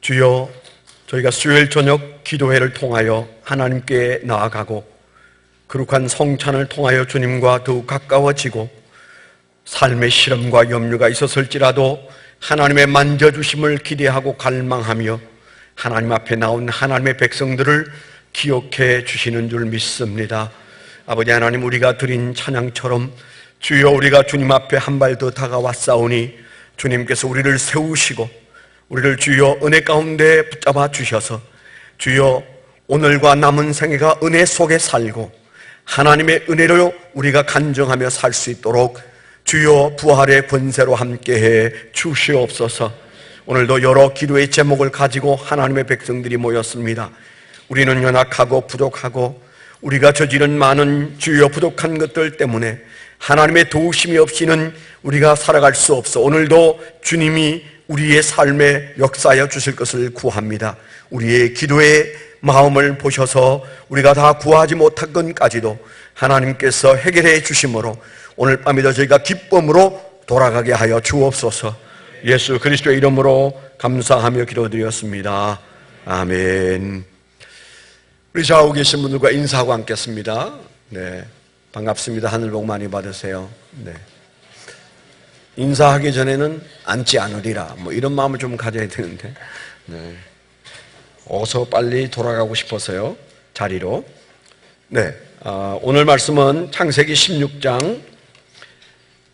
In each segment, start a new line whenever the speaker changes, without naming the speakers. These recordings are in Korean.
주여, 저희가 수요일 저녁 기도회를 통하여 하나님께 나아가고 거룩한 성찬을 통하여 주님과 더욱 가까워지고 삶의 시련과 염려가 있었을지라도 하나님의 만져주심을 기대하고 갈망하며 하나님 앞에 나온 하나님의 백성들을 기억해 주시는 줄 믿습니다. 아버지 하나님, 우리가 드린 찬양처럼 주여, 우리가 주님 앞에 한 발 더 다가왔사오니 주님께서 우리를 세우시고 우리를 주여 은혜 가운데 붙잡아 주셔서 주여 오늘과 남은 생애가 은혜 속에 살고 하나님의 은혜로 우리가 간증하며 살 수 있도록 주여 부활의 권세로 함께해 주시옵소서. 오늘도 여러 기도의 제목을 가지고 하나님의 백성들이 모였습니다. 우리는 연약하고 부족하고 우리가 저지른 많은 주여 부족한 것들 때문에 하나님의 도우심이 없이는 우리가 살아갈 수 없어 오늘도 주님이 우리의 삶에 역사하여 주실 것을 구합니다. 우리의 기도의 마음을 보셔서 우리가 다 구하지 못한 것까지도 하나님께서 해결해 주심으로 오늘 밤에도 저희가 기쁨으로 돌아가게 하여 주옵소서. 예수 그리스도의 이름으로 감사하며 기도드렸습니다. 아멘. 우리 좌우 계신 분들과 인사하고 앉겠습니다. 네, 반갑습니다. 하늘 복 많이 받으세요. 네. 인사하기 전에는 앉지 않으리라, 이런 마음을 좀 가져야 되는데, 네. 어서 빨리 돌아가고 싶어서요, 자리로. 네, 오늘 말씀은 창세기 16장,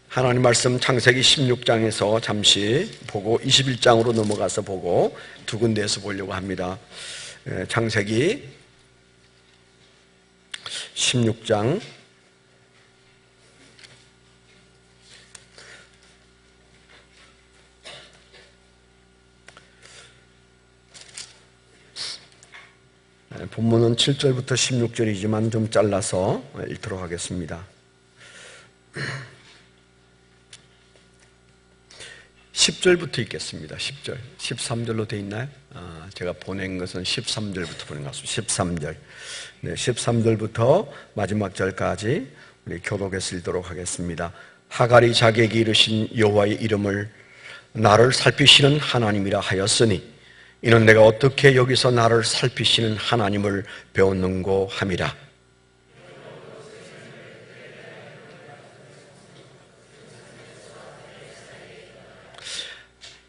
하나님 말씀 창세기 16장에서 잠시 보고 21장으로 넘어가서 보고 두 군데에서 보려고 합니다. 창세기 16장 본문은 7절부터 16절이지만 좀 잘라서 읽도록 하겠습니다. 10절부터 읽겠습니다. 10절. 13절로 되어 있나요? 제가 보낸 것은 13절부터 보낸 것 같습니다. 13절. 네, 13절부터 마지막 절까지 우리 교독해서 읽도록 하겠습니다. 하갈이 자기에게 이르신 여호와의 이름을 나를 살피시는 하나님이라 하였으니 이는 내가 어떻게 여기서 나를 살피시는 하나님을 배웠는고 함이라.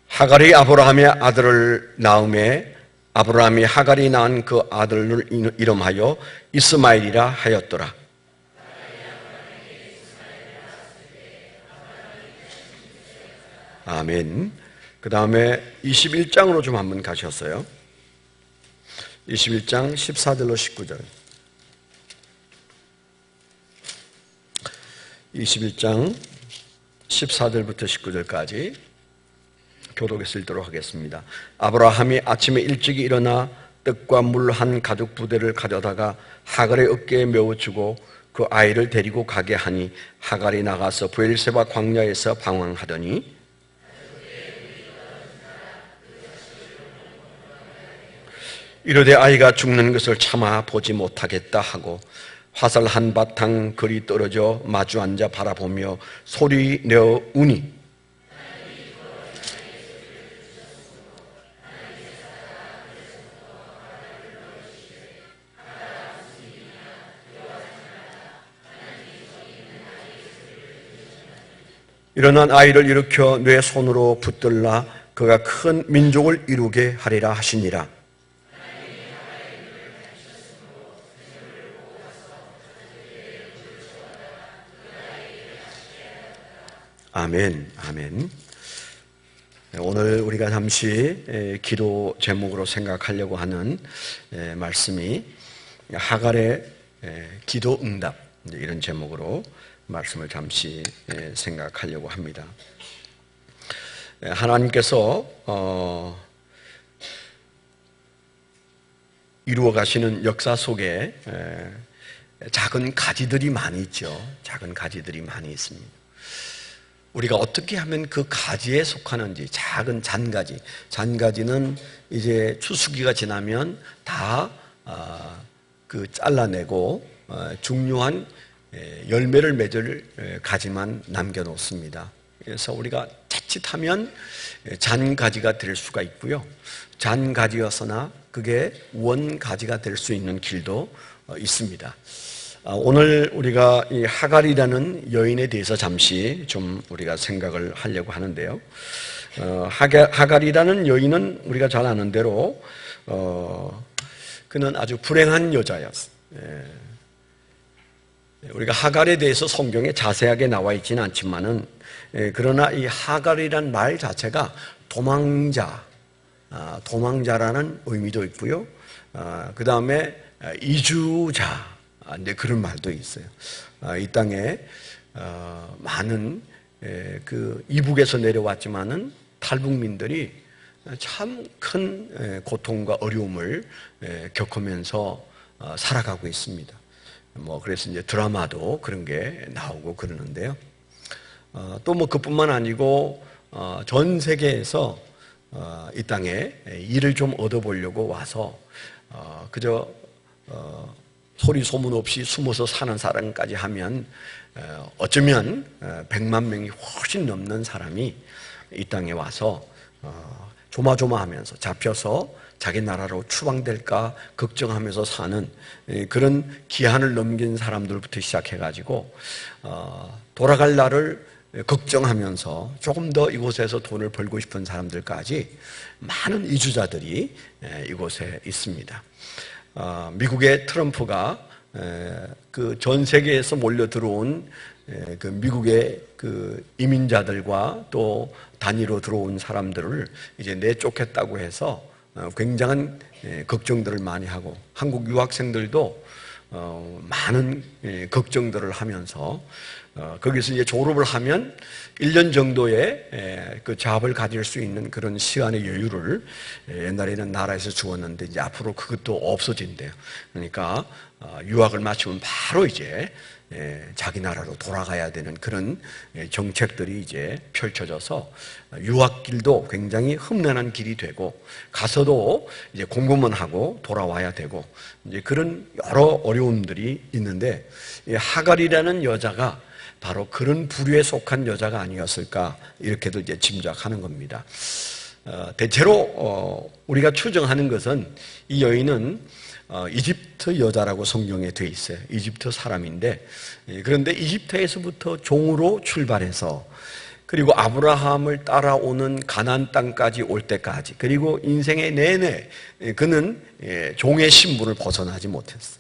하갈이 아브라함의 아들을 낳음에 아브라함이 하갈이 낳은 그 아들을 이름하여 이스마엘이라 하였더라. 아멘. 그 다음에 21장으로 좀 한번 가셨어요. 21장 14절로 19절. 21장 14절부터 19절까지 교독에서 읽도록 하겠습니다. 아브라함이 아침에 일찍이 일어나 떡과 물 한 가죽 부대를 가져다가 하갈의 어깨에 메워주고 그 아이를 데리고 가게 하니 하갈이 나가서 브엘세바 광야에서 방황하더니 이르되 아이가 죽는 것을 참아 보지 못하겠다 하고 화살 한 바탕 걸이 떨어져 마주 앉아 바라보며 소리 내어 우니 일어난 아이를 일으켜 내 손으로 붙들라 그가 큰 민족을 이루게 하리라 하시니라. 아멘, 아멘. 오늘 우리가 잠시 기도 제목으로 생각하려고 하는 말씀이 하갈의 기도 응답, 이런 제목으로 말씀을 잠시 생각하려고 합니다. 하나님께서 이루어 가시는 역사 속에 작은 가지들이 많이 있죠. 작은 가지들이 많이 있습니다. 우리가 어떻게 하면 그 가지에 속하는지, 작은 잔가지, 잔가지는 이제 추수기가 지나면 다 잘라내고 중요한 열매를 맺을 가지만 남겨놓습니다. 그래서 우리가 자칫하면 잔가지가 될 수가 있고요. 잔가지였으나 그게 원가지가 될 수 있는 길도 있습니다. 오늘 우리가 이 하갈이라는 여인에 대해서 잠시 좀 우리가 생각을 하려고 하는데요. 하갈이라는 여인은 우리가 잘 아는 대로 그는 아주 불행한 여자였어요. 우리가 하갈에 대해서 성경에 자세하게 나와 있지는 않지만은 그러나 이 하갈이란 말 자체가 도망자라는 의미도 있고요. 그 다음에 이주자, 그런 말도 있어요. 이 땅에 많은 그 이북에서 내려왔지만은 탈북민들이 참 큰 고통과 어려움을 겪으면서 살아가고 있습니다. 그래서 이제 드라마도 그런 게 나오고 그러는데요. 또 그뿐만 아니고 전 세계에서 이 땅에 일을 좀 얻어보려고 와서 그저 소리 소문 없이 숨어서 사는 사람까지 하면 어쩌면 100만 명이 훨씬 넘는 사람이 이 땅에 와서 조마조마하면서 잡혀서 자기 나라로 추방될까 걱정하면서 사는 그런 기한을 넘긴 사람들부터 시작해가지고 돌아갈 날을 걱정하면서 조금 더 이곳에서 돈을 벌고 싶은 사람들까지 많은 이주자들이 이곳에 있습니다. 미국의 트럼프가 그 전 세계에서 몰려 들어온 그 미국의 그 이민자들과 또 단위로 들어온 사람들을 이제 내쫓겠다고 해서 굉장한 걱정들을 많이 하고 한국 유학생들도 많은 걱정들을 하면서 거기서 이제 졸업을 하면 1년 정도의 그 잡을 가질 수 있는 그런 시간의 여유를 옛날에는 나라에서 주었는데 이제 앞으로 그것도 없어진대요. 그러니까 유학을 마치면 바로 이제 자기 나라로 돌아가야 되는 그런 정책들이 이제 펼쳐져서 유학길도 굉장히 험난한 길이 되고 가서도 이제 공부만 하고 돌아와야 되고 이제 그런 여러 어려움들이 있는데 하갈이라는 여자가 바로 그런 부류에 속한 여자가 아니었을까 이렇게도 이제 짐작하는 겁니다. 대체로 우리가 추정하는 것은 이 여인은 이집트 여자라고 성경에 돼 있어요. 이집트 사람인데 그런데 이집트에서부터 종으로 출발해서 그리고 아브라함을 따라오는 가나안 땅까지 올 때까지 그리고 인생의 내내 그는 종의 신분을 벗어나지 못했어요.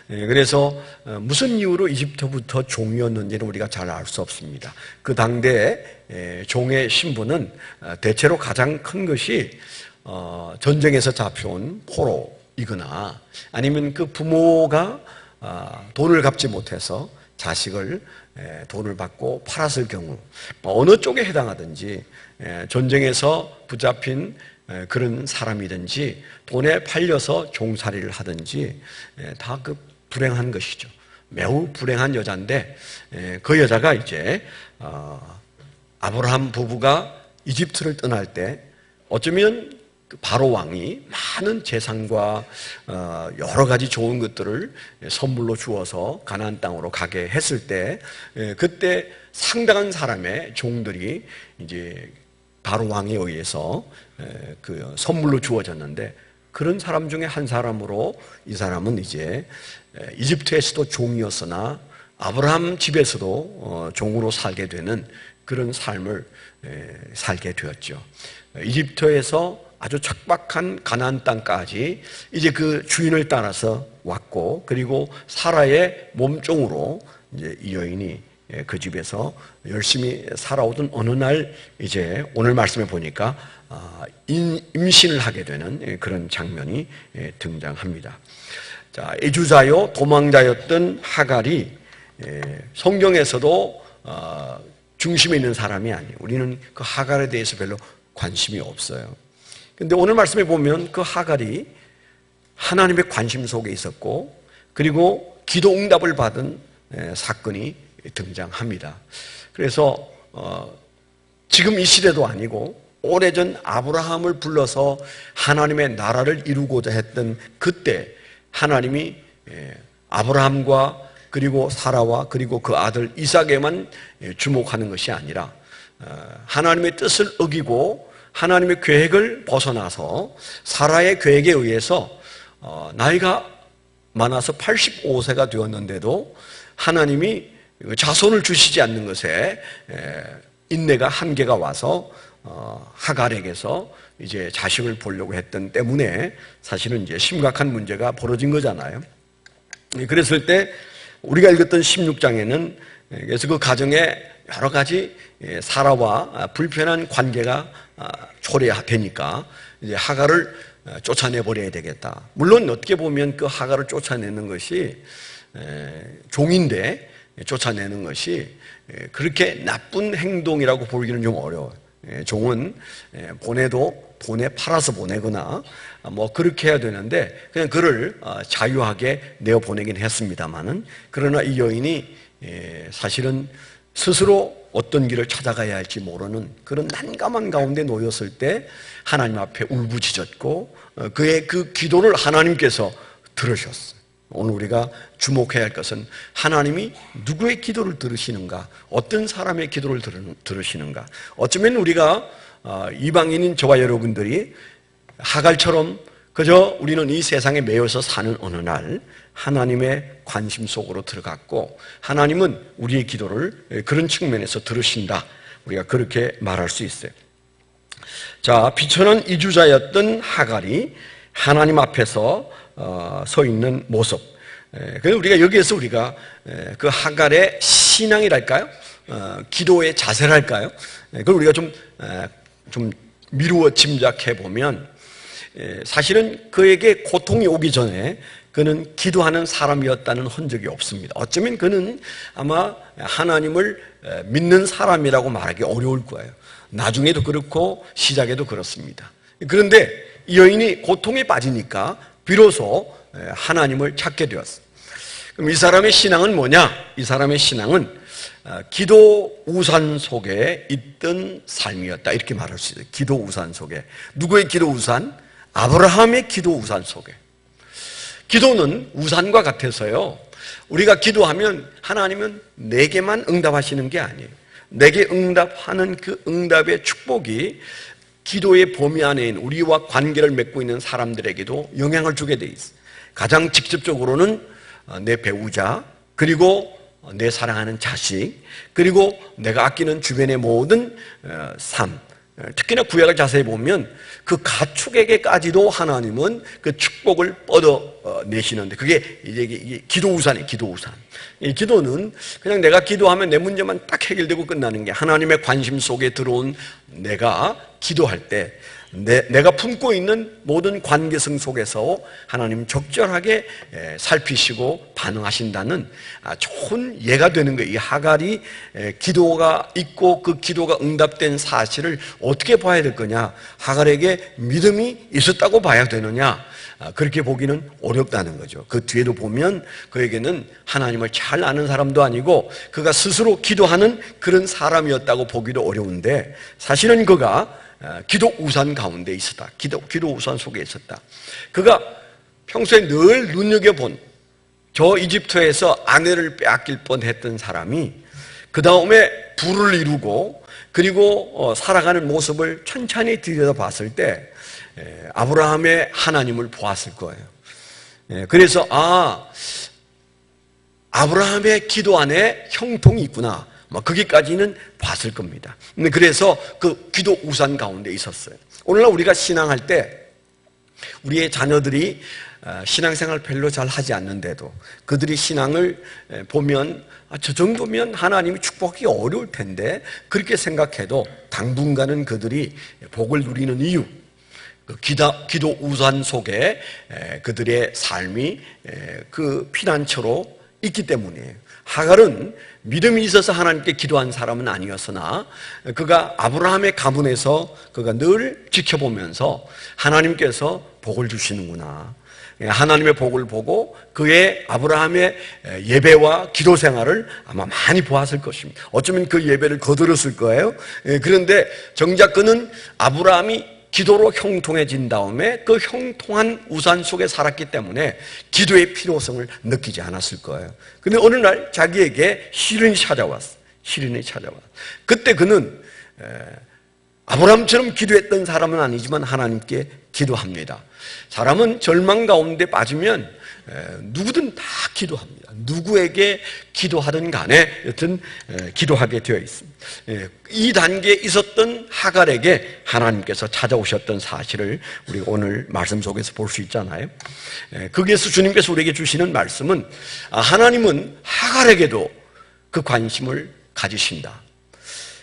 그래서 무슨 이유로 이집트부터 종이었는지는 우리가 잘 알 수 없습니다. 그 당대의 종의 신분은 대체로 가장 큰 것이 전쟁에서 잡혀온 포로이거나 아니면 그 부모가 돈을 갚지 못해서 자식을 돈을 받고 팔았을 경우 어느 쪽에 해당하든지 전쟁에서 붙잡힌 그런 사람이든지 돈에 팔려서 종살이를 하든지 다 그 불행한 것이죠. 매우 불행한 여자인데 그 여자가 이제 아브라함 부부가 이집트를 떠날 때 어쩌면 바로 왕이 많은 재산과 여러 가지 좋은 것들을 선물로 주어서 가나안 땅으로 가게 했을 때 그때 상당한 사람의 종들이 이제 바로 왕에 의해서 그 선물로 주어졌는데 그런 사람 중에 한 사람으로 이 사람은 이제 이집트에서도 종이었으나 아브라함 집에서도 종으로 살게 되는 그런 삶을 살게 되었죠. 이집트에서 아주 척박한 가나안 땅까지 이제 그 주인을 따라서 왔고 그리고 사라의 몸종으로 이제 이 여인이 그 집에서 열심히 살아오던 어느 날 이제 오늘 말씀에 보니까 임신을 하게 되는 그런 장면이 등장합니다. 자, 이주자요 도망자였던 하갈이 성경에서도 중심에 있는 사람이 아니에요. 우리는 그 하갈에 대해서 별로 관심이 없어요. 근데 오늘 말씀에 보면 그 하갈이 하나님의 관심 속에 있었고 그리고 기도 응답을 받은 사건이 등장합니다. 그래서 지금 이 시대도 아니고 오래전 아브라함을 불러서 하나님의 나라를 이루고자 했던 그때 하나님이 아브라함과 그리고 사라와 그리고 그 아들 이삭에만 주목하는 것이 아니라 하나님의 뜻을 어기고 하나님의 계획을 벗어나서 사라의 계획에 의해서 나이가 많아서 85세가 되었는데도 하나님이 자손을 주시지 않는 것에 인내가 한계가 와서 하갈에게서 이제 자식을 보려고 했던 때문에 사실은 이제 심각한 문제가 벌어진 거잖아요. 그랬을 때 우리가 읽었던 16장에는 그래서 그 가정에 여러 가지 사라와 불편한 관계가 초래되니까 이제 하갈을 쫓아내버려야 되겠다. 물론 어떻게 보면 그 하갈을 쫓아내는 것이 종인데 쫓아내는 것이 그렇게 나쁜 행동이라고 보기는 좀 어려워요. 종은 보내도 돈에 팔아서 보내거나 뭐 그렇게 해야 되는데 그냥 그를 자유하게 내어보내긴 했습니다만은, 그러나 이 여인이 사실은 스스로 어떤 길을 찾아가야 할지 모르는 그런 난감한 가운데 놓였을 때 하나님 앞에 울부짖었고 그의 그 기도를 하나님께서 들으셨어요. 오늘 우리가 주목해야 할 것은 하나님이 누구의 기도를 들으시는가, 어떤 사람의 기도를 들으시는가. 어쩌면 우리가 이방인인 저와 여러분들이 하갈처럼 그저 우리는 이 세상에 매여서 사는 어느 날 하나님의 관심 속으로 들어갔고 하나님은 우리의 기도를 그런 측면에서 들으신다, 우리가 그렇게 말할 수 있어요. 자, 비천한 이주자였던 하갈이 하나님 앞에서 서 있는 모습. 그래서 우리가 여기에서 우리가 그 하갈의 신앙이랄까요? 기도의 자세랄까요? 그걸 우리가 좀 미루어 짐작해 보면 사실은 그에게 고통이 오기 전에 그는 기도하는 사람이었다는 흔적이 없습니다. 어쩌면 그는 아마 하나님을 믿는 사람이라고 말하기 어려울 거예요. 나중에도 그렇고 시작에도 그렇습니다. 그런데 이 여인이 고통에 빠지니까 비로소 하나님을 찾게 되었어요. 그럼 이 사람의 신앙은 뭐냐? 이 사람의 신앙은 기도 우산 속에 있던 삶이었다, 이렇게 말할 수 있어요. 기도 우산 속에. 누구의 기도 우산? 아브라함의 기도 우산 속에. 기도는 우산과 같아서요, 우리가 기도하면 하나님은 내게만 응답하시는 게 아니에요. 내게 응답하는 그 응답의 축복이 기도의 범위 안에 있는 우리와 관계를 맺고 있는 사람들에게도 영향을 주게 돼 있어요. 가장 직접적으로는 내 배우자, 그리고 내 사랑하는 자식, 그리고 내가 아끼는 주변의 모든 삶, 특히나 구약을 자세히 보면 그 가축에게까지도 하나님은 그 축복을 뻗어내시는데 그게 이게 기도 우산이에요. 기도 우산. 이 기도는 그냥 내가 기도하면 내 문제만 딱 해결되고 끝나는 게, 하나님의 관심 속에 들어온 내가 기도할 때 내가 품고 있는 모든 관계성 속에서 하나님 적절하게 살피시고 반응하신다는 좋은 예가 되는 거예요. 이 하갈이 기도가 있고 그 기도가 응답된 사실을 어떻게 봐야 될 거냐? 하갈에게 믿음이 있었다고 봐야 되느냐? 그렇게 보기는 어렵다는 거죠. 그 뒤에도 보면 그에게는 하나님을 잘 아는 사람도 아니고 그가 스스로 기도하는 그런 사람이었다고 보기도 어려운데, 사실은 그가 기도 우산 가운데 있었다. 기도 우산 속에 있었다. 그가 평소에 늘 눈여겨본 저 이집트에서 아내를 빼앗길 뻔했던 사람이 그 다음에 부를 이루고 그리고 살아가는 모습을 천천히 들여다봤을 때 아브라함의 하나님을 보았을 거예요. 그래서 아브라함의 기도 안에 형통이 있구나, 거기까지는 봤을 겁니다. 그래서 그 기도 우산 가운데 있었어요. 오늘날 우리가 신앙할 때 우리의 자녀들이 신앙생활 별로 잘 하지 않는데도 그들이 신앙을 보면 저 정도면 하나님이 축복하기 어려울 텐데 그렇게 생각해도 당분간은 그들이 복을 누리는 이유, 그 기도 우산 속에 그들의 삶이 그 피난처로 있기 때문이에요. 하갈은 믿음이 있어서 하나님께 기도한 사람은 아니었으나 그가 아브라함의 가문에서 그가 늘 지켜보면서 하나님께서 복을 주시는구나, 하나님의 복을 보고 그의 아브라함의 예배와 기도 생활을 아마 많이 보았을 것입니다. 어쩌면 그 예배를 거들었을 거예요. 그런데 정작 그는 아브라함이 기도로 형통해진 다음에 그 형통한 우산 속에 살았기 때문에 기도의 필요성을 느끼지 않았을 거예요. 근데 어느 날 자기에게 시련이 찾아왔어. 시련이 찾아왔어. 그때 그는 아브라함처럼 기도했던 사람은 아니지만 하나님께 기도합니다. 사람은 절망 가운데 빠지면 누구든 다 기도합니다. 누구에게 기도하든 간에 여튼 기도하게 되어 있습니다. 이 단계에 있었던 하갈에게 하나님께서 찾아오셨던 사실을 우리가 오늘 말씀 속에서 볼 수 있잖아요. 거기에서 주님께서 우리에게 주시는 말씀은 하나님은 하갈에게도 그 관심을 가지신다.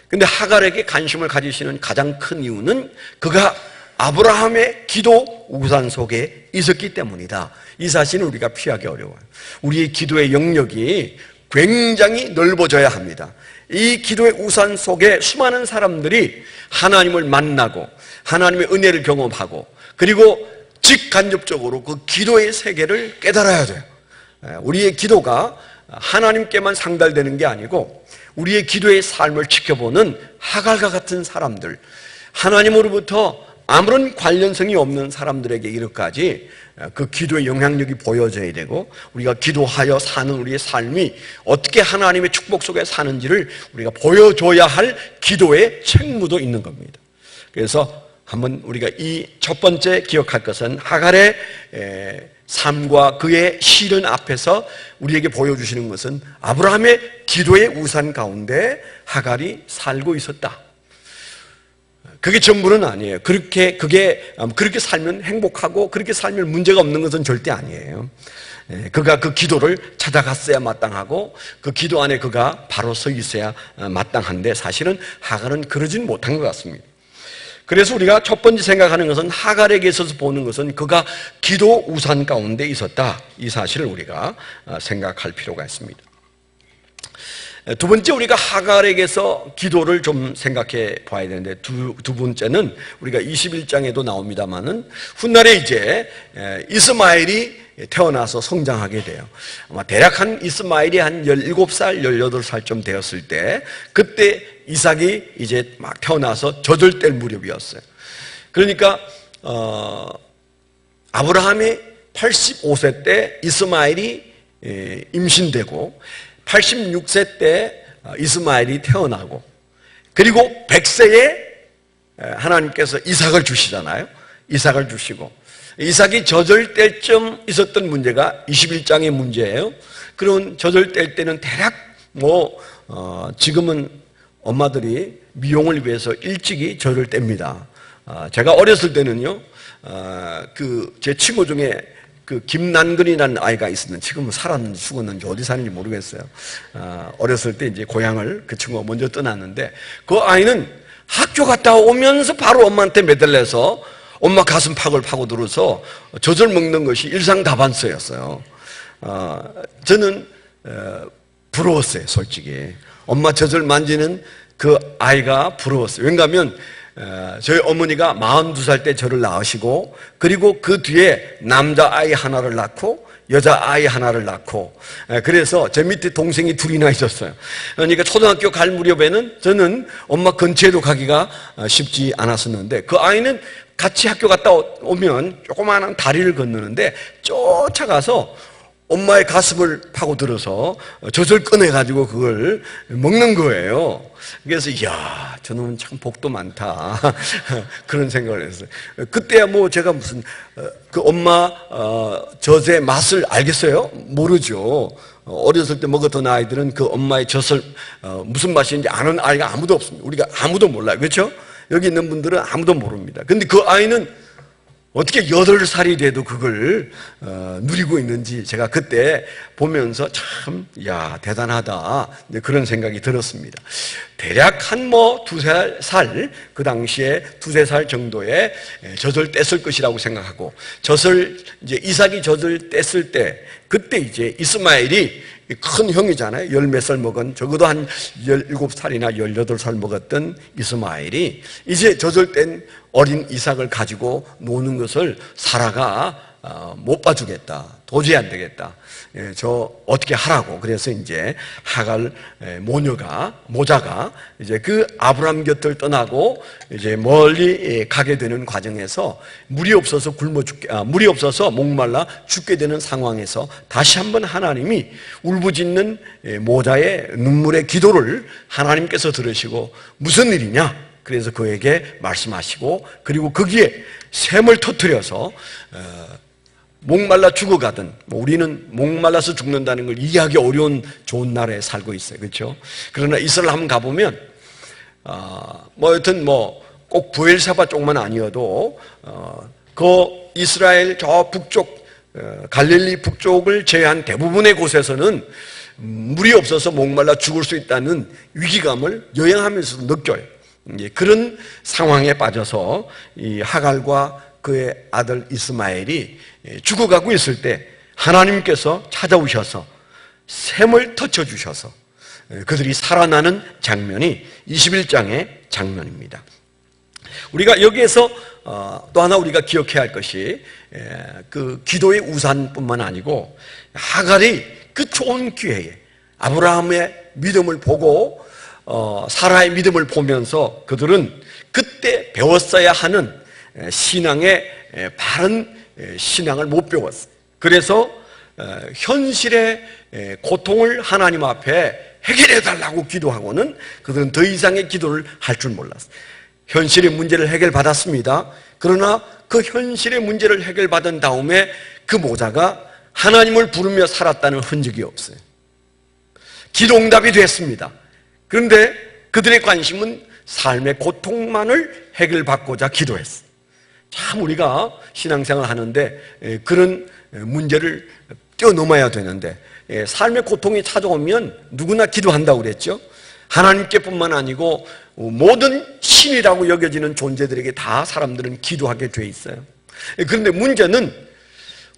근데 하갈에게 관심을 가지시는 가장 큰 이유는 그가 아브라함의 기도 우산 속에 있었기 때문이다. 이 사실은 우리가 피하기 어려워요. 우리의 기도의 영역이 굉장히 넓어져야 합니다. 이 기도의 우산 속에 수많은 사람들이 하나님을 만나고 하나님의 은혜를 경험하고 그리고 직간접적으로 그 기도의 세계를 깨달아야 돼요. 우리의 기도가 하나님께만 상달되는 게 아니고 우리의 기도의 삶을 지켜보는 하갈과 같은 사람들, 하나님으로부터 아무런 관련성이 없는 사람들에게 이르기까지 그 기도의 영향력이 보여져야 되고 우리가 기도하여 사는 우리의 삶이 어떻게 하나님의 축복 속에 사는지를 우리가 보여줘야 할 기도의 책무도 있는 겁니다. 그래서 한번 우리가 이 첫 번째 기억할 것은 하갈의 삶과 그의 시련 앞에서 우리에게 보여주시는 것은 아브라함의 기도의 우산 가운데 하갈이 살고 있었다. 그게 전부는 아니에요. 그렇게 살면 행복하고 그렇게 살면 문제가 없는 것은 절대 아니에요. 그가 그 기도를 찾아갔어야 마땅하고 그 기도 안에 그가 바로 서 있어야 마땅한데 사실은 하갈은 그러진 못한 것 같습니다. 그래서 우리가 첫 번째 생각하는 것은 하갈에게 있어서 보는 것은 그가 기도 우산 가운데 있었다. 이 사실을 우리가 생각할 필요가 있습니다. 두 번째 우리가 하갈에게서 기도를 좀 생각해 봐야 되는데 두 번째는 우리가 21장에도 나옵니다만은 훗날에 이제 이스마엘이 태어나서 성장하게 돼요. 아마 대략 한 이스마엘이 한 17살, 18살쯤 되었을 때 그때 이삭이 이제 막 태어나서 젖을 뗄 무렵이었어요. 그러니까 아브라함이 85세 때 이스마엘이 임신되고 86세 때 이스마엘이 태어나고 그리고 100세에 하나님께서 이삭을 주시잖아요. 이삭을 주시고 이삭이 젖을 뗄 쯤 있었던 문제가 21장의 문제예요. 그런 젖을 뗄 때는 대략 지금은 엄마들이 미용을 위해서 일찍이 젖을 뗍니다. 제가 어렸을 때는요, 제 친구 중에 그 김난근이라는 아이가 있었는데 지금은 살았는지 죽었는지 어디 사는지 모르겠어요. 어렸을 때 이제 고향을 그 친구가 먼저 떠났는데 그 아이는 학교 갔다 오면서 바로 엄마한테 매달려서 엄마 가슴팍을 파고들어서 젖을 먹는 것이 일상다반서였어요. 저는 부러웠어요, 솔직히. 엄마 젖을 만지는 그 아이가 부러웠어요. 왜냐하면 저희 어머니가 42살 때 저를 낳으시고 그리고 그 뒤에 남자아이 하나를 낳고 여자아이 하나를 낳고 그래서 제 밑에 동생이 둘이나 있었어요. 그러니까 초등학교 갈 무렵에는 저는 엄마 근처에도 가기가 쉽지 않았었는데 그 아이는 같이 학교 갔다 오면 조그마한 다리를 건너는데 쫓아가서 엄마의 가슴을 파고들어서 젖을 꺼내가지고 그걸 먹는 거예요. 그래서 이야 저놈은 참 복도 많다 그런 생각을 했어요. 그때야 제가 무슨 그 엄마 젖의 맛을 알겠어요? 모르죠. 어렸을 때 먹었던 아이들은 그 엄마의 젖을 무슨 맛인지 아는 아이가 아무도 없습니다. 우리가 아무도 몰라요. 그렇죠? 여기 있는 분들은 아무도 모릅니다. 근데 그 아이는 어떻게 8살이 돼도 그걸 누리고 있는지 제가 그때 보면서 참 대단하다 그런 생각이 들었습니다. 대략 한 두세 살 그 당시에 두세 살 정도의 젖을 뗐을 것이라고 생각하고 이제 이삭이 젖을 뗐을 때 그때 이제 이스마엘이 큰 형이잖아요. 10몇 살 먹은 적어도 한 17살이나 18살 먹었던 이스마엘이 이제 젖을 뗀 어린 이삭을 가지고 노는 것을 사라가 못 봐주겠다. 도저히 안 되겠다. 저 어떻게 하라고. 그래서 이제 하갈 모자가 이제 그 아브람 곁을 떠나고 이제 멀리 가게 되는 과정에서 물이 없어서 물이 없어서 목말라 죽게 되는 상황에서 다시 한번 하나님이 울부짖는 모자의 눈물의 기도를 하나님께서 들으시고 무슨 일이냐? 그래서 그에게 말씀하시고, 그리고 거기에 샘을 터뜨려서 목말라 죽어가든, 우리는 목말라서 죽는다는 걸 이해하기 어려운 좋은 나라에 살고 있어요. 그렇죠? 그러나 이스라엘 한번 가보면 여튼 꼭 부엘사바 쪽만 아니어도 그 이스라엘 저 북쪽 갈릴리 북쪽을 제외한 대부분의 곳에서는 물이 없어서 목말라 죽을 수 있다는 위기감을 여행하면서도 느껴요. 그런 상황에 빠져서 이 하갈과 그의 아들 이스마엘이 죽어가고 있을 때 하나님께서 찾아오셔서 샘을 터쳐주셔서 그들이 살아나는 장면이 21장의 장면입니다. 우리가 여기에서 또 하나 우리가 기억해야 할 것이 그 기도의 우산뿐만 아니고 하갈이 그 좋은 기회에 아브라함의 믿음을 보고 사라의 믿음을 보면서 그들은 그때 배웠어야 하는 신앙의 바른 신앙을 못 배웠어요. 그래서 현실의 고통을 하나님 앞에 해결해 달라고 기도하고는 그들은 더 이상의 기도를 할 줄 몰랐어요. 현실의 문제를 해결받았습니다. 그러나 그 현실의 문제를 해결받은 다음에 그 모자가 하나님을 부르며 살았다는 흔적이 없어요. 기도 응답이 됐습니다. 그런데 그들의 관심은 삶의 고통만을 해결받고자 기도했어요. 참 우리가 신앙생활 하는데 그런 문제를 뛰어넘어야 되는데 삶의 고통이 찾아오면 누구나 기도한다고 그랬죠. 하나님께뿐만 아니고 모든 신이라고 여겨지는 존재들에게 다 사람들은 기도하게 돼 있어요. 그런데 문제는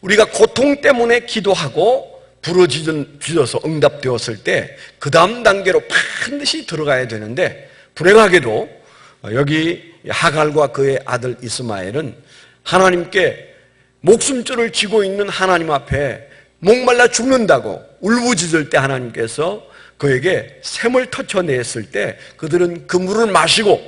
우리가 고통 때문에 기도하고 부러져서 응답되었을 때 그 다음 단계로 반드시 들어가야 되는데 불행하게도 여기 하갈과 그의 아들 이스마엘은 하나님께 목숨줄을 쥐고 있는 하나님 앞에 목말라 죽는다고 울부짖을 때 하나님께서 그에게 샘을 터쳐냈을 때 그들은 그 물을 마시고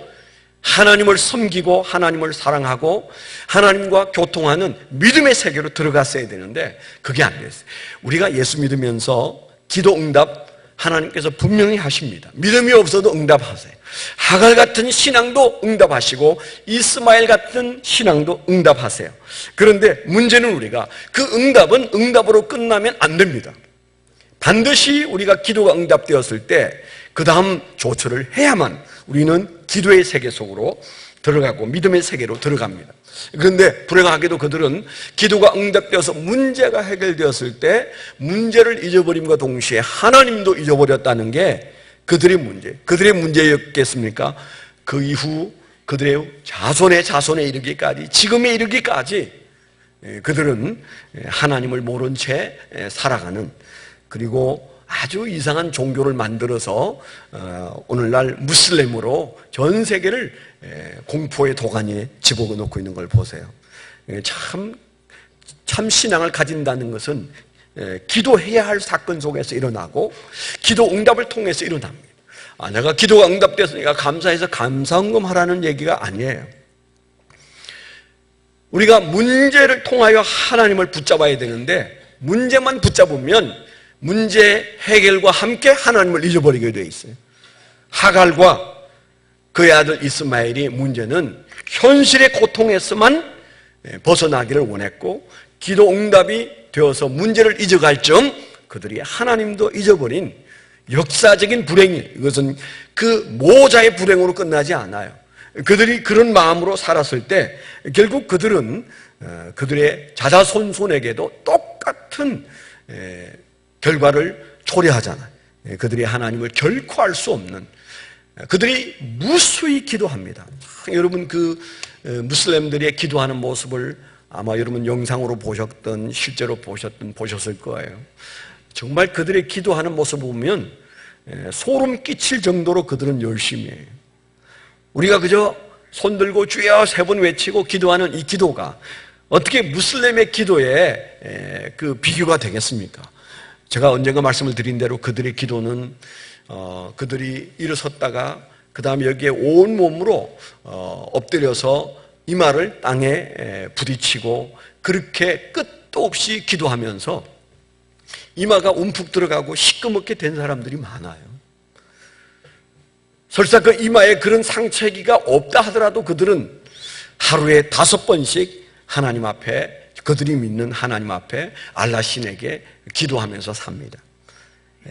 하나님을 섬기고 하나님을 사랑하고 하나님과 교통하는 믿음의 세계로 들어갔어야 되는데 그게 안 됐어요. 우리가 예수 믿으면서 기도 응답 하나님께서 분명히 하십니다. 믿음이 없어도 응답하세요. 하갈 같은 신앙도 응답하시고 이스마엘 같은 신앙도 응답하세요. 그런데 문제는 우리가 그 응답은 응답으로 끝나면 안 됩니다. 반드시 우리가 기도가 응답되었을 때 그 다음 조처를 해야만 우리는 기도의 세계 속으로 들어가고 믿음의 세계로 들어갑니다. 그런데 불행하게도 그들은 기도가 응답되어서 문제가 해결되었을 때 문제를 잊어버림과 동시에 하나님도 잊어버렸다는 게 그들의 문제였겠습니까? 그 이후 그들의 자손에 이르기까지 지금에 이르기까지 그들은 하나님을 모른 채 살아가는, 그리고 아주 이상한 종교를 만들어서 오늘날 무슬림으로 전 세계를 공포의 도가니에 집어넣고 있는 걸 보세요. 참 신앙을 가진다는 것은 기도해야 할 사건 속에서 일어나고 기도 응답을 통해서 일어납니다. 내가 기도가 응답됐으니까 감사해서 감사헌금 하라는 얘기가 아니에요. 우리가 문제를 통하여 하나님을 붙잡아야 되는데 문제만 붙잡으면 문제 해결과 함께 하나님을 잊어버리게 되어 있어요. 하갈과 그의 아들 이스마엘이 문제는 현실의 고통에서만 벗어나기를 원했고 기도 응답이 되어서 문제를 잊어갈 점 그들이 하나님도 잊어버린 역사적인 불행이, 이것은 그 모자의 불행으로 끝나지 않아요. 그들이 그런 마음으로 살았을 때 결국 그들은 그들의 자자손손에게도 똑같은 결과를 초래하잖아요. 그들이 하나님을 결코 알 수 없는, 그들이 무수히 기도합니다. 여러분 그 무슬림들의 기도하는 모습을 아마 여러분 영상으로 보셨던 실제로 보셨을 거예요. 정말 그들의 기도하는 모습을 보면 소름 끼칠 정도로 그들은 열심히 해요. 우리가 그저 손들고 주여 3번 외치고 기도하는 이 기도가 어떻게 무슬림의 기도에 그 비교가 되겠습니까? 제가 언젠가 말씀을 드린 대로 그들의 기도는 그들이 일어섰다가 그 다음에 여기에 온 몸으로 엎드려서 이마를 땅에 부딪히고 그렇게 끝도 없이 기도하면서 이마가 움푹 들어가고 시꺼멓게 된 사람들이 많아요. 설사 그 이마에 그런 상처기가 없다 하더라도 그들은 하루에 5번씩 하나님 앞에, 그들이 믿는 하나님 앞에 알라 신에게 기도하면서 삽니다.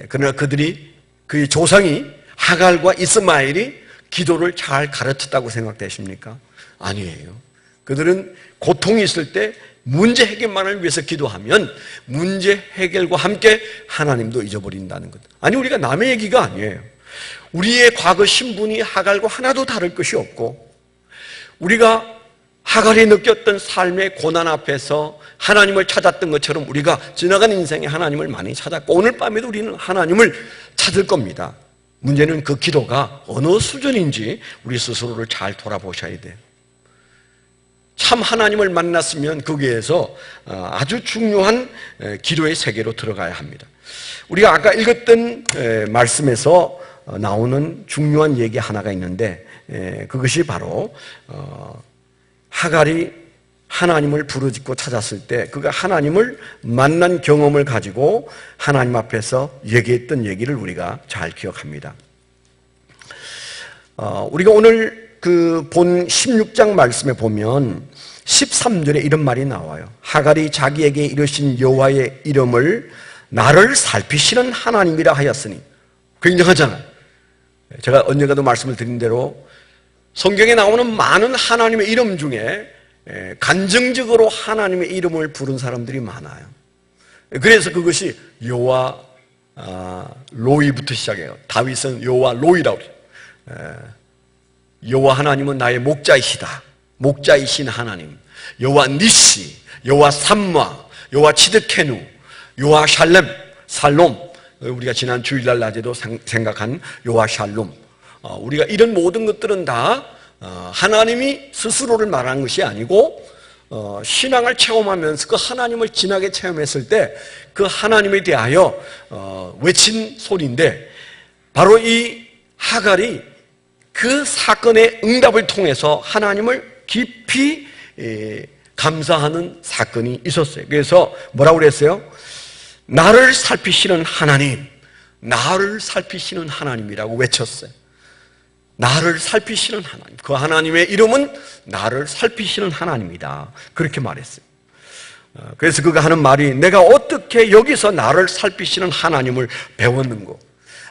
그러나 그들이, 그의 조상이 하갈과 이스마엘이 기도를 잘 가르쳤다고 생각되십니까? 아니에요. 그들은 고통이 있을 때 문제 해결만을 위해서 기도하면 문제 해결과 함께 하나님도 잊어버린다는 것. 아니, 우리가 남의 얘기가 아니에요. 우리의 과거 신분이 하갈과 하나도 다를 것이 없고, 우리가 하갈이 느꼈던 삶의 고난 앞에서 하나님을 찾았던 것처럼 우리가 지나간 인생에 하나님을 많이 찾았고, 오늘 밤에도 우리는 하나님을 찾을 겁니다. 문제는 그 기도가 어느 수준인지 우리 스스로를 잘 돌아보셔야 돼요. 참 하나님을 만났으면 거기에서 아주 중요한 기도의 세계로 들어가야 합니다. 우리가 아까 읽었던 말씀에서 나오는 중요한 얘기 하나가 있는데, 그것이 바로 하갈이 하나님을 부르짖고 찾았을 때 그가 하나님을 만난 경험을 가지고 하나님 앞에서 얘기했던 얘기를 우리가 잘 기억합니다. 우리가 오늘 그 본 16장 말씀에 보면 13절에 이런 말이 나와요. 하갈이 자기에게 이르신 여호와의 이름을 나를 살피시는 하나님이라 하였으니. 굉장하잖아요. 제가 언젠가도 말씀을 드린 대로 성경에 나오는 많은 하나님의 이름 중에 간증적으로 하나님의 이름을 부른 사람들이 많아요. 그래서 그것이 여호와 로이부터 시작해요. 다윗은 여호와 로이라고 그래요. 여호와 하나님은 나의 목자이시다. 목자이신 하나님. 여호와 니시, 여호와 삼마, 여호와 치드케누, 여호와 살롬. 우리가 지난 주일날 낮에도 생각한 여호와 샬롬. 우리가 이런 모든 것들은 다 하나님이 스스로를 말하는 것이 아니고 신앙을 체험하면서 그 하나님을 진하게 체험했을 때 그 하나님에 대하여 외친 소리인데, 바로 이 하갈이 그 사건의 응답을 통해서 하나님을 깊이 감사하는 사건이 있었어요. 그래서 뭐라고 그랬어요? 나를 살피시는 하나님, 나를 살피시는 하나님이라고 외쳤어요. 나를 살피시는 하나님. 그 하나님의 이름은 나를 살피시는 하나님이다. 그렇게 말했어요. 그래서 그가 하는 말이, 내가 어떻게 여기서 나를 살피시는 하나님을 배웠는고,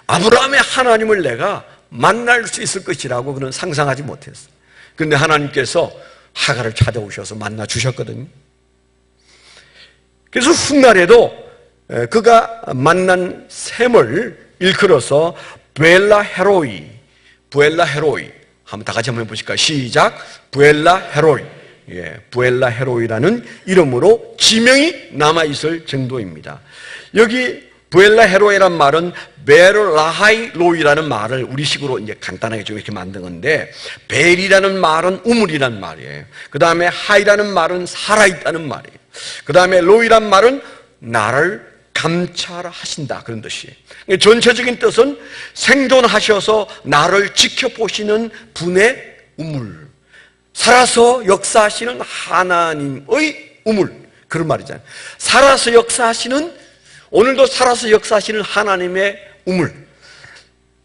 아브라함의 하나님을 내가 만날 수 있을 것이라고 그는 상상하지 못했어요. 그런데 하나님께서 하갈을 찾아오셔서 만나 주셨거든요. 그래서 훗날에도 그가 만난 셈을 일컬어서 부엘라 헤로이 한번 다 같이 한번 해보실까요? 시작. 부엘라 헤로이. 부엘라 헤로이라는 이름으로 지명이 남아있을 정도입니다. 여기 부엘라 헤로이란 말은 베르라하이 로이라는 말을 우리식으로 이제 간단하게 좀 이렇게 만든 건데, 벨이라는 말은 우물이란 말이에요. 그 다음에 하이라는 말은 살아있다는 말이에요. 그 다음에 로이란 말은 나를 감찰하신다, 그런 뜻이에요. 전체적인 뜻은 생존하셔서 나를 지켜보시는 분의 우물, 살아서 역사하시는 하나님의 우물, 그런 말이잖아요. 살아서 역사하시는, 오늘도 살아서 역사하시는 하나님의 우물.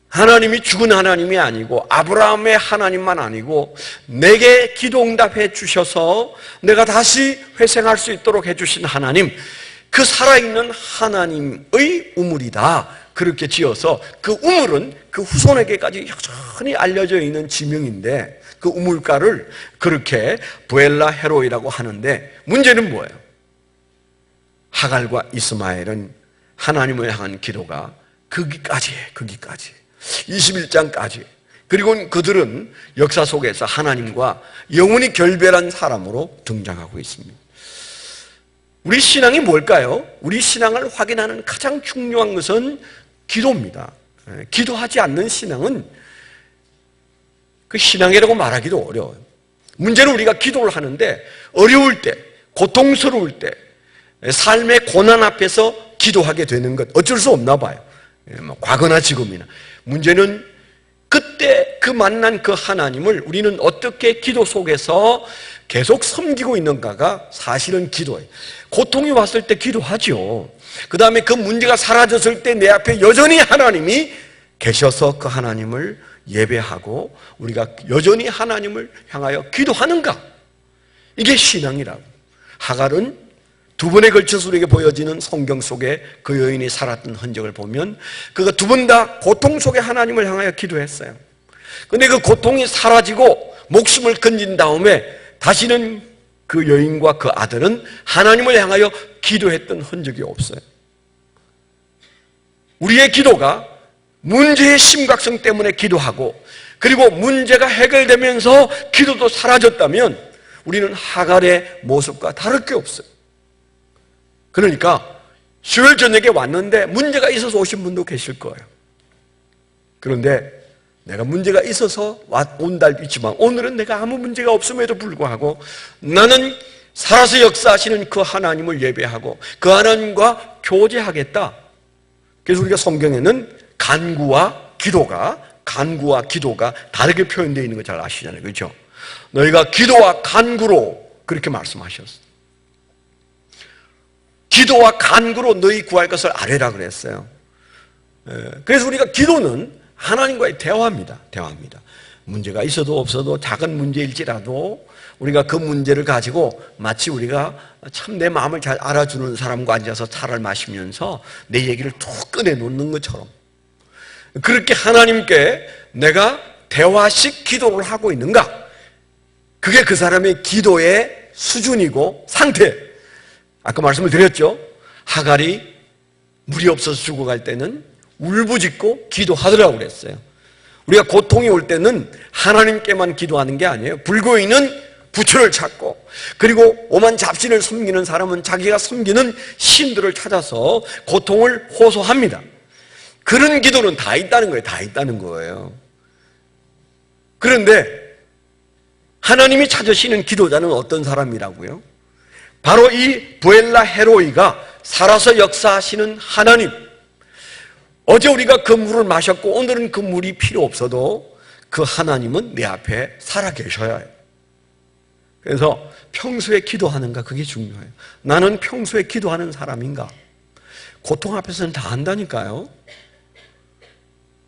하나님이 죽은 하나님이 아니고 아브라함의 하나님만 아니고 내게 기도 응답해 주셔서 내가 다시 회생할 수 있도록 해주신 하나님, 그 살아있는 하나님의 우물이다, 그렇게 지어서 그 우물은 그 후손에게까지 여전히 알려져 있는 지명인데, 그 우물가를 그렇게 부엘라 헤로이라고 하는데, 문제는 뭐예요? 하갈과 이스마엘은 하나님을 향한 기도가 거기까지예요. 21장까지. 그리고 그들은 역사 속에서 하나님과 영원히 결별한 사람으로 등장하고 있습니다. 우리 신앙이 뭘까요? 우리 신앙을 확인하는 가장 중요한 것은 기도입니다. 기도하지 않는 신앙은 그 신앙이라고 말하기도 어려워요. 문제는 우리가 기도를 하는데 어려울 때, 고통스러울 때, 삶의 고난 앞에서 기도하게 되는 것, 어쩔 수 없나 봐요. 과거나 지금이나. 문제는 그때 그 만난 그 하나님을 우리는 어떻게 기도 속에서 계속 섬기고 있는가가 사실은 기도예요. 고통이 왔을 때 기도하죠. 그 다음에 그 문제가 사라졌을 때 내 앞에 여전히 하나님이 계셔서 그 하나님을 예배하고 우리가 여전히 하나님을 향하여 기도하는가? 이게 신앙이라고. 하갈은 두 번에 걸쳐서 우리에게 보여지는 성경 속에 그 여인이 살았던 흔적을 보면 그가 두 번 다 고통 속에 하나님을 향하여 기도했어요. 그런데 그 고통이 사라지고 목숨을 건진 다음에 다시는 그 여인과 그 아들은 하나님을 향하여 기도했던 흔적이 없어요. 우리의 기도가 문제의 심각성 때문에 기도하고 그리고 문제가 해결되면서 기도도 사라졌다면 우리는 하갈의 모습과 다를 게 없어요. 그러니까 수요일 저녁에 왔는데 문제가 있어서 오신 분도 계실 거예요. 그런데 내가 문제가 있어서 온다 있지만 오늘은 내가 아무 문제가 없음에도 불구하고 나는 살아서 역사하시는 그 하나님을 예배하고 그 하나님과 교제하겠다. 그래서 우리가 성경에는 간구와 기도가 다르게 표현되어 있는 거 잘 아시잖아요. 그렇죠? 너희가 기도와 간구로 그렇게 말씀하셨어요. 기도와 간구로 너희 구할 것을 아뢰라 그랬어요. 그래서 우리가 기도는 하나님과의 대화입니다. 문제가 있어도 없어도 작은 문제일지라도 우리가 그 문제를 가지고 마치 우리가 참 내 마음을 잘 알아주는 사람과 앉아서 차를 마시면서 내 얘기를 툭 꺼내놓는 것처럼 그렇게 하나님께 내가 대화식 기도를 하고 있는가? 그게 그 사람의 기도의 수준이고 상태. 아까 말씀을 드렸죠? 하갈이 물이 없어서 죽어갈 때는 울부짖고 기도하더라고 그랬어요. 우리가 고통이 올 때는 하나님께만 기도하는 게 아니에요. 불교인은 부처를 찾고 그리고 오만 잡신을 섬기는 사람은 자기가 섬기는 신들을 찾아서 고통을 호소합니다. 그런 기도는 다 있다는 거예요. 다 있다는 거예요. 그런데 하나님이 찾으시는 기도자는 어떤 사람이라고요? 바로 이 부엘라 헤로이가 살아서 역사하시는 하나님. 어제 우리가 그 물을 마셨고 오늘은 그 물이 필요 없어도 그 하나님은 내 앞에 살아 계셔야 해요. 그래서 평소에 기도하는가 그게 중요해요. 나는 평소에 기도하는 사람인가? 고통 앞에서는 다 한다니까요.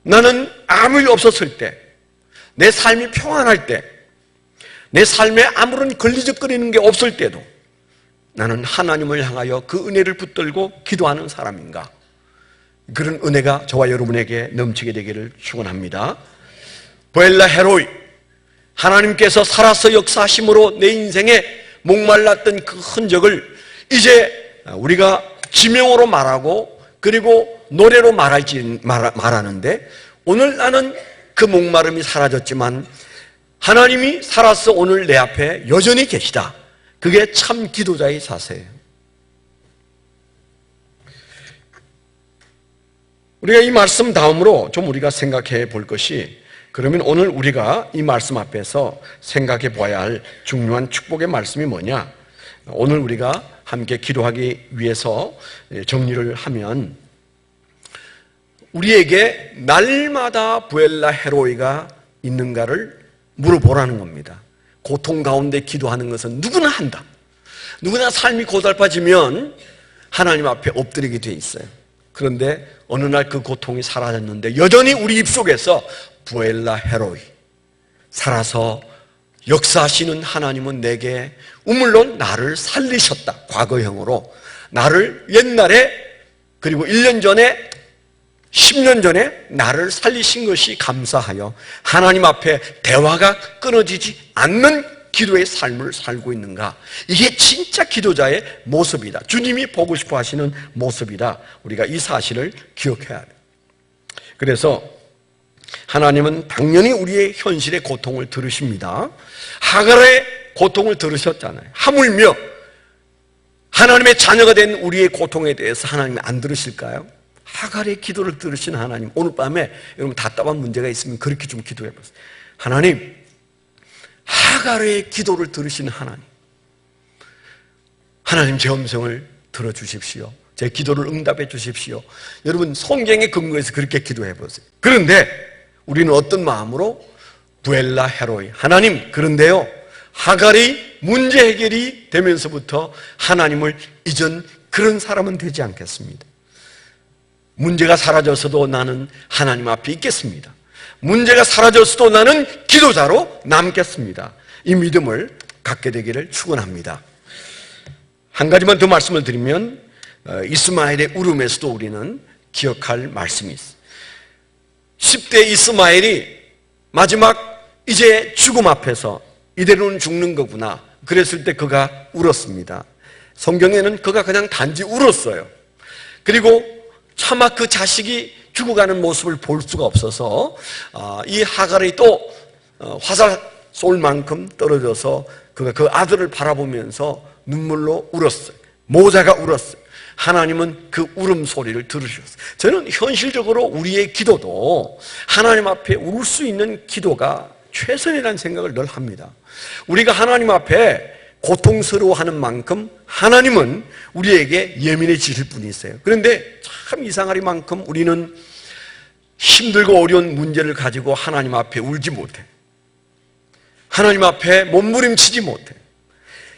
나는 아무 일 없었을 때, 내 삶이 평안할 때, 내 삶에 아무런 걸리적거리는 게 없을 때도 나는 하나님을 향하여 그 은혜를 붙들고 기도하는 사람인가? 그런 은혜가 저와 여러분에게 넘치게 되기를 축원합니다. 부엘라 헤로이, 하나님께서 살아서 역사하심으로 내 인생에 목말랐던 그 흔적을 이제 우리가 지명으로 말하고 그리고 노래로 말하는데 오늘 나는 그 목마름이 사라졌지만 하나님이 살아서 오늘 내 앞에 여전히 계시다. 그게 참 기도자의 자세예요. 우리가 이 말씀 다음으로 좀 우리가 생각해 볼 것이 그러면 오늘 우리가 이 말씀 앞에서 생각해 봐야 할 중요한 축복의 말씀이 뭐냐? 오늘 우리가 함께 기도하기 위해서 정리를 하면 우리에게 날마다 부엘라 헤로이가 있는가를 물어보라는 겁니다. 고통 가운데 기도하는 것은 누구나 한다. 누구나 삶이 고달파지면 하나님 앞에 엎드리게 돼 있어요. 그런데 어느 날 그 고통이 사라졌는데 여전히 우리 입속에서 부엘라 헤로이, 살아서 역사하시는 하나님은 내게 우물론 나를 살리셨다. 과거형으로 나를 옛날에 그리고 1년 전에 10년 전에 나를 살리신 것이 감사하여 하나님 앞에 대화가 끊어지지 않는 기도의 삶을 살고 있는가? 이게 진짜 기도자의 모습이다. 주님이 보고 싶어 하시는 모습이다. 우리가 이 사실을 기억해야 돼요. 그래서 하나님은 당연히 우리의 현실의 고통을 들으십니다. 하갈의 고통을 들으셨잖아요. 하물며 하나님의 자녀가 된 우리의 고통에 대해서 하나님이 안 들으실까요? 하갈의 기도를 들으신 하나님, 오늘 밤에 여러분 답답한 문제가 있으면 그렇게 좀 기도해 보세요. 하나님, 하갈의 기도를 들으신 하나님, 하나님 제 음성을 들어주십시오. 제 기도를 응답해 주십시오. 여러분 성경에 근거해서 그렇게 기도해 보세요. 그런데 우리는 어떤 마음으로 부엘라 헤로이, 하나님, 그런데요 하갈이 문제 해결이 되면서부터 하나님을 잊은 그런 사람은 되지 않겠습니다. 문제가 사라져서도 나는 하나님 앞에 있겠습니다. 문제가 사라졌어도 나는 기도자로 남겠습니다. 이 믿음을 갖게 되기를 축원합니다. 한 가지만 더 말씀을 드리면 이스마엘의 울음에서도 우리는 기억할 말씀이 있어요. 10대 이스마엘이 마지막 이제 죽음 앞에서 이대로는 죽는 거구나 그랬을 때 그가 울었습니다. 성경에는 그가 그냥 단지 울었어요. 그리고 차마 그 자식이 죽어가는 모습을 볼 수가 없어서 이 하갈이 또 화살 쏠 만큼 떨어져서 그가 그 아들을 바라보면서 눈물로 울었어요. 모자가 울었어요. 하나님은 그 울음소리를 들으셨어요. 저는 현실적으로 우리의 기도도 하나님 앞에 울 수 있는 기도가 최선이라는 생각을 늘 합니다. 우리가 하나님 앞에 고통스러워하는 만큼 하나님은 우리에게 예민해지실 분이세요. 그런데 참 이상하리만큼 우리는 힘들고 어려운 문제를 가지고 하나님 앞에 울지 못해. 하나님 앞에 몸부림치지 못해.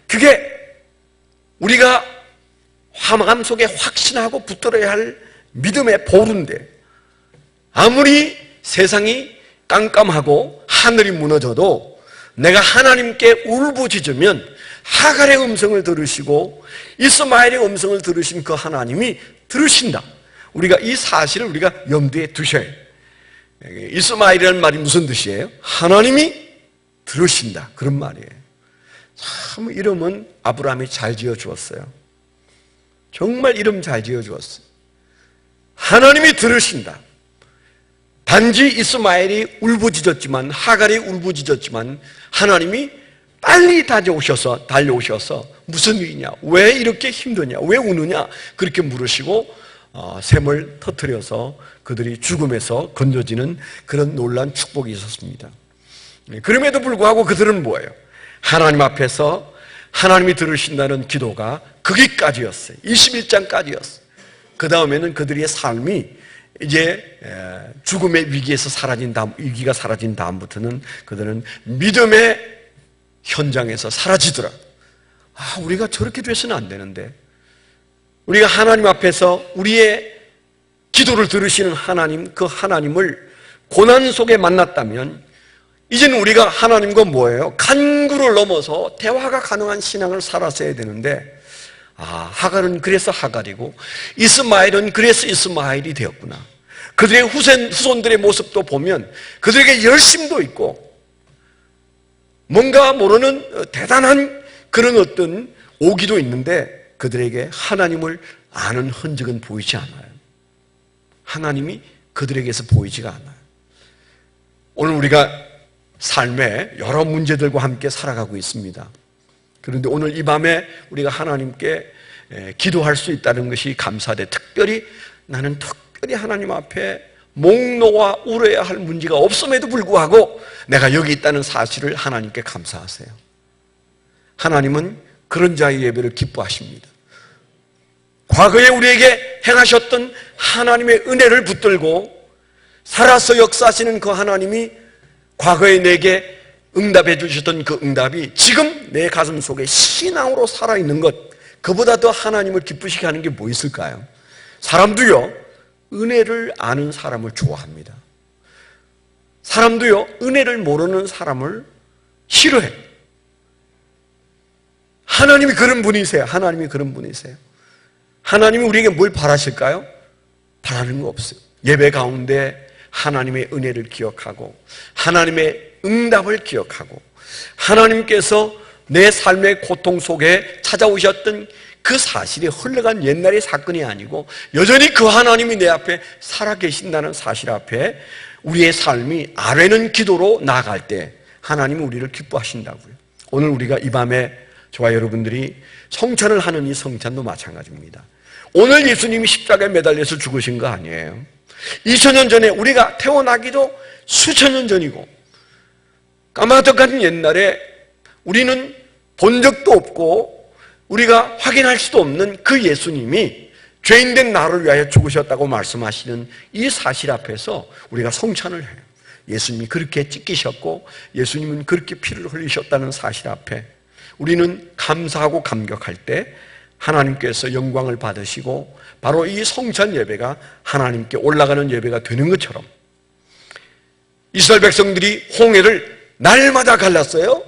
그게 우리가 마음 속에 확신하고 붙들어야 할 믿음의 보루인데 아무리 세상이 깜깜하고 하늘이 무너져도 내가 하나님께 울부짖으면 하갈의 음성을 들으시고 이스마엘의 음성을 들으신 그 하나님이 들으신다. 우리가 이 사실을 우리가 염두에 두셔야 해요. 이스마엘이라는 말이 무슨 뜻이에요? 하나님이 들으신다. 그런 말이에요. 참 이름은 아브라함이 잘 지어주었어요. 정말 이름 잘 지어주었어요. 하나님이 들으신다. 단지 이스마엘이 울부짖었지만 하갈이 울부짖었지만 하나님이 빨리 달려오셔서 무슨 일이냐? 왜 이렇게 힘드냐? 왜 우느냐? 그렇게 물으시고 샘을 터뜨려서 그들이 죽음에서 건져지는 그런 놀라운 축복이 있었습니다. 그럼에도 불구하고 그들은 뭐예요? 하나님 앞에서 하나님이 들으신다는 기도가 거기까지였어요. 21장까지였어요. 그 다음에는 그들의 삶이 이제 죽음의 위기에서 위기가 사라진 다음부터는 그들은 믿음의 현장에서 사라지더라. 우리가 저렇게 돼서는 안 되는데 우리가 하나님 앞에서 우리의 기도를 들으시는 하나님, 그 하나님을 고난 속에 만났다면 이제는 우리가 하나님과 뭐예요? 간구를 넘어서 대화가 가능한 신앙을 살았어야 되는데 하갈은 그래서 하갈이고 이스마엘은 그래서 이스마엘이 되었구나. 그들의 후손들의 모습도 보면 그들에게 열심도 있고 뭔가 모르는 대단한 그런 어떤 오기도 있는데 그들에게 하나님을 아는 흔적은 보이지 않아요. 하나님이 그들에게서 보이지가 않아요. 오늘 우리가 삶에 여러 문제들과 함께 살아가고 있습니다. 그런데 오늘 이 밤에 우리가 하나님께 기도할 수 있다는 것이 감사돼. 나는 특별히 하나님 앞에 목 놓아 울어야 할 문제가 없음에도 불구하고 내가 여기 있다는 사실을 하나님께 감사하세요. 하나님은 그런 자의 예배를 기뻐하십니다. 과거에 우리에게 행하셨던 하나님의 은혜를 붙들고 살아서 역사하시는 그 하나님이 과거에 내게 응답해 주셨던 그 응답이 지금 내 가슴 속에 신앙으로 살아있는 것, 그보다 더 하나님을 기쁘시게 하는 게 뭐 있을까요? 사람도요, 은혜를 아는 사람을 좋아합니다. 사람도요, 은혜를 모르는 사람을 싫어해요. 하나님이 그런 분이세요. 하나님이 그런 분이세요. 하나님이 우리에게 뭘 바라실까요? 바라는 거 없어요. 예배 가운데 하나님의 은혜를 기억하고 하나님의 응답을 기억하고 하나님께서 내 삶의 고통 속에 찾아오셨던 그 사실이 흘러간 옛날의 사건이 아니고 여전히 그 하나님이 내 앞에 살아계신다는 사실 앞에 우리의 삶이 아뢰는 기도로 나아갈 때 하나님은 우리를 기뻐하신다고요. 오늘 우리가 이 밤에 저와 여러분들이 성찬을 하는 이 성찬도 마찬가지입니다. 오늘 예수님이 십자가에 매달려서 죽으신 거 아니에요. 2000년 전에 우리가 태어나기도 수천 년 전이고 까마득한 옛날에 우리는 본 적도 없고 우리가 확인할 수도 없는 그 예수님이 죄인된 나를 위하여 죽으셨다고 말씀하시는 이 사실 앞에서 우리가 성찬을 해요. 예수님이 그렇게 찢기셨고 예수님은 그렇게 피를 흘리셨다는 사실 앞에 우리는 감사하고 감격할 때 하나님께서 영광을 받으시고 바로 이 성찬 예배가 하나님께 올라가는 예배가 되는 것처럼 이스라엘 백성들이 홍해를 날마다 갈랐어요?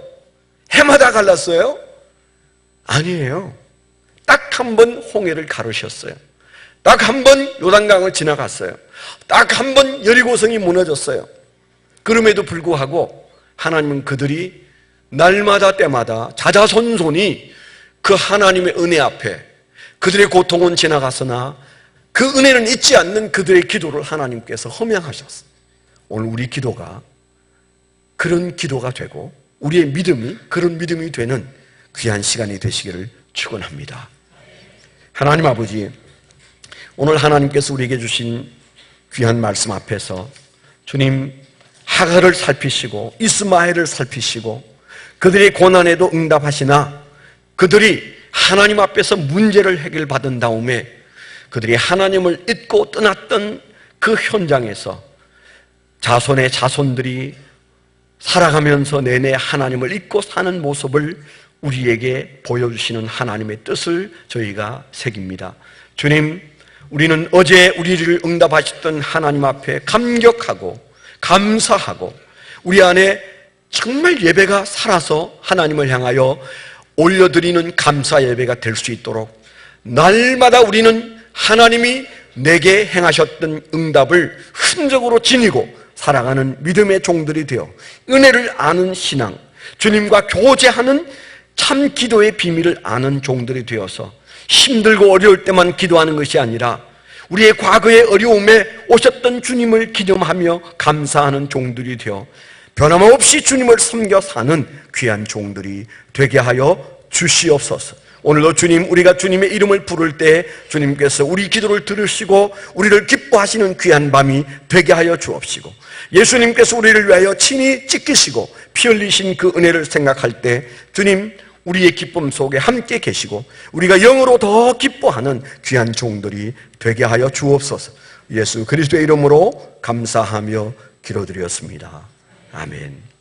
해마다 갈랐어요? 아니에요. 딱 한 번 홍해를 가르셨어요. 딱 한 번 요단강을 지나갔어요. 딱 한 번 여리고성이 무너졌어요. 그럼에도 불구하고 하나님은 그들이 날마다 때마다 자자손손이 그 하나님의 은혜 앞에 그들의 고통은 지나갔으나 그 은혜는 잊지 않는 그들의 기도를 하나님께서 허명하셨어요. 오늘 우리 기도가 그런 기도가 되고 우리의 믿음이 그런 믿음이 되는 귀한 시간이 되시기를 축원합니다. 하나님 아버지, 오늘 하나님께서 우리에게 주신 귀한 말씀 앞에서 주님, 하갈을 살피시고 이스마엘을 살피시고 그들의 고난에도 응답하시나 그들이 하나님 앞에서 문제를 해결받은 다음에 그들이 하나님을 잊고 떠났던 그 현장에서 자손의 자손들이 살아가면서 내내 하나님을 잊고 사는 모습을 우리에게 보여주시는 하나님의 뜻을 저희가 새깁니다. 주님, 우리는 어제 우리를 응답하셨던 하나님 앞에 감격하고 감사하고 우리 안에 정말 예배가 살아서 하나님을 향하여 올려드리는 감사 예배가 될 수 있도록 날마다 우리는 하나님이 내게 행하셨던 응답을 흔적으로 지니고 살아가는 믿음의 종들이 되어 은혜를 아는 신앙, 주님과 교제하는 참 기도의 비밀을 아는 종들이 되어서 힘들고 어려울 때만 기도하는 것이 아니라 우리의 과거의 어려움에 오셨던 주님을 기념하며 감사하는 종들이 되어 변함없이 주님을 섬겨 사는 귀한 종들이 되게 하여 주시옵소서. 오늘도 주님, 우리가 주님의 이름을 부를 때 주님께서 우리 기도를 들으시고 우리를 기뻐하시는 귀한 밤이 되게 하여 주옵시고, 예수님께서 우리를 위하여 친히 찢기시고 피 흘리신 그 은혜를 생각할 때 주님, 우리의 기쁨 속에 함께 계시고 우리가 영으로 더 기뻐하는 귀한 종들이 되게 하여 주옵소서. 예수 그리스도의 이름으로 감사하며 기도드렸습니다. 아멘.